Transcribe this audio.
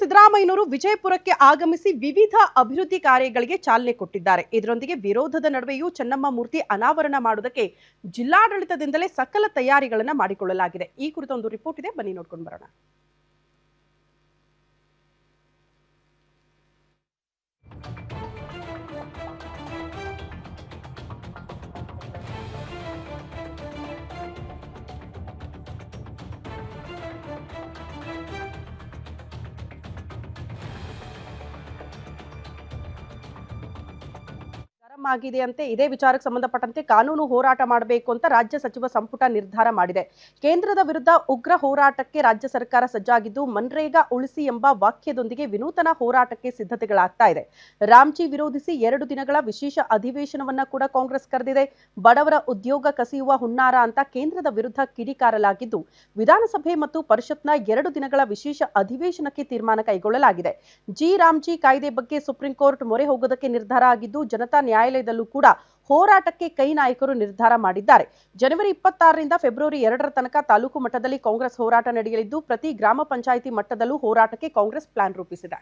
ಸಿದ್ದರಾಮಯ್ಯನವರು ವಿಜಯಪುರಕ್ಕೆ ಆಗಮಿಸಿ ವಿವಿಧ ಅಭಿವೃದ್ಧಿ ಕಾರ್ಯಗಳಿಗೆ ಚಾಲನೆ ಕೊಟ್ಟಿದ್ದಾರೆ. ಇದರೊಂದಿಗೆ ವಿರೋಧದ ನಡುವೆಯೂ ಚೆನ್ನಮ್ಮ ಮೂರ್ತಿ ಅನಾವರಣ ಮಾಡುವುದಕ್ಕೆ ಜಿಲ್ಲಾಡಳಿತದಿಂದಲೇ ಸಕಲ ತಯಾರಿಗಳನ್ನು ಮಾಡಿಕೊಳ್ಳಲಾಗಿದೆ. ಈ ಕುರಿತ ಒಂದು ರಿಪೋರ್ಟ್ ಇದೆ, ಬನ್ನಿ ನೋಡ್ಕೊಂಡು ಬರೋಣ. ಆಗಿದೆ ಇದೇ ವಿಚಾರಕ್ಕೆ ಸಂಬಂಧಪಟ್ಟಂತೆ ಕಾನೂನು ಹೋರಾಟ ಮಾಡಬೇಕು ಅಂತ ರಾಜ್ಯ ಸಚಿವ ಸಂಪುಟ ನಿರ್ಧಾರ ಮಾಡಿದೆ. ಕೇಂದ್ರದ ವಿರುದ್ಧ ಉಗ್ರ ಹೋರಾಟಕ್ಕೆ ರಾಜ್ಯ ಸರ್ಕಾರ ಸಜ್ಜಾಗಿದ್ದು, ಮನ್ರೇಗಾ ಉಳಿಸಿ ಎಂಬ ವಾಕ್ಯದೊಂದಿಗೆ ವಿನೂತನ ಹೋರಾಟಕ್ಕೆ ಸಿದ್ಧತೆಗಳಾಗ್ತಾ ಇದೆ. ರಾಮ್ಜಿ ವಿರೋಧಿಸಿ 2 ದಿನಗಳ ವಿಶೇಷ ಅಧಿವೇಶನವನ್ನ ಕೂಡ ಕಾಂಗ್ರೆಸ್ ಕರೆದಿದೆ. ಬಡವರ ಉದ್ಯೋಗ ಕಸಿಯುವ ಹುನ್ನಾರ ಅಂತ ಕೇಂದ್ರದ ವಿರುದ್ಧ ಕಿಡಿಕಾರಲಾಗಿದ್ದು, ವಿಧಾನಸಭೆ ಮತ್ತು ಪರಿಷತ್ನ 2 ದಿನಗಳ ವಿಶೇಷ ಅಧಿವೇಶನಕ್ಕೆ ತೀರ್ಮಾನ ಕೈಗೊಳ್ಳಲಾಗಿದೆ. ರಾಮ್ಜಿ ಕಾಯ್ದೆ ಬಗ್ಗೆ ಸುಪ್ರೀಂ ಕೋರ್ಟ್ ಮೊರೆ ಹೋಗೋದಕ್ಕೆ ನಿರ್ಧಾರ ಆಗಿದ್ದು, ಜನತಾ ನ್ಯಾಯಾಲಯದಲ್ಲೂ ಕೂಡ ಹೋರಾಟಕ್ಕೆ ಕೈ ನಾಯಕರು ನಿರ್ಧಾರ ಮಾಡಿದ್ದಾರೆ. ಜನವರಿ 26ರಿಂದ ಫೆಬ್ರವರಿ 2ರ ತನಕ ತಾಲೂಕು ಮಟ್ಟದಲ್ಲಿ ಕಾಂಗ್ರೆಸ್ ಹೋರಾಟ ನಡೆಯಲಿದ್ದು, ಪ್ರತಿ ಗ್ರಾಮ ಪಂಚಾಯಿತಿ ಮಟ್ಟದಲ್ಲೂ ಹೋರಾಟಕ್ಕೆ ಕಾಂಗ್ರೆಸ್ ಪ್ಲಾನ್ ರೂಪಿಸಿದೆ.